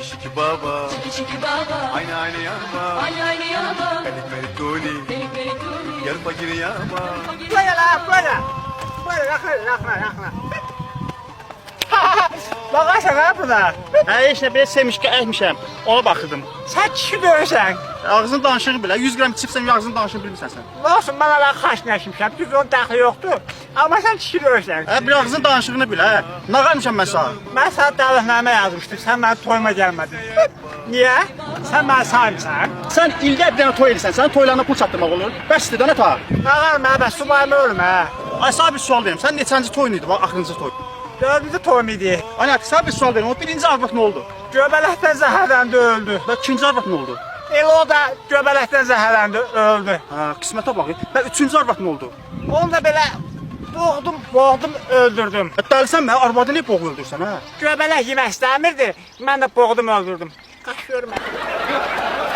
Şiki şiki baba, Şiki şiki baba, aynı aynı yama. aynı aynı yama. Melik melik tuni, Belik belik tuni. yarım fakir yama. Böyle lan böyle. Böyle yakına. Bakarsın ha buna. Heç nə belə semişki əkmişəm. Ona baxırdım. Sen kişi görürsen. Ağzın danışığı belə 100 qram çipsən ağzın danışığı bilmirsən sən. Ne olsun bana lan kaşnaşmışam. Düz onun daxili yoktu. Ama sen kişi görürsen. Hə bir ağzın danışığını bil hə. Nə qalmışam mən sana? Ben sana davetname yazmıştım. Sen bana toyuma gelmedin. Niye? Sen bana sahipsen. Sən ildə bir dənə toy edirsən. Sənin toylarına pul çatdırmaq olur. Bəsdir də nə ta? Ağarım ha ben subayımı ölüm ha. Ay sana bir sual verim. Sən neçənci toyun idi? Bax axırıncı toy. Dördüncü toyum idi. Ay sana bir sual verim. O birinci arvad nə oldu? Göbələkdən zəhərləndi öldü. Və ikinci arvad nə oldu? O da göbələkdən zəhərləndi öldü. Hə, qismətə bax. Və üçüncü arvad nə oldu? Onu da belə boğdum öldürdüm. Dəlisən mən arvadı niyə boğu öldürsən hə? Göbələk yemək istəmirdi. Mən də boğdum öldürdüm. Qaşıyorum mən.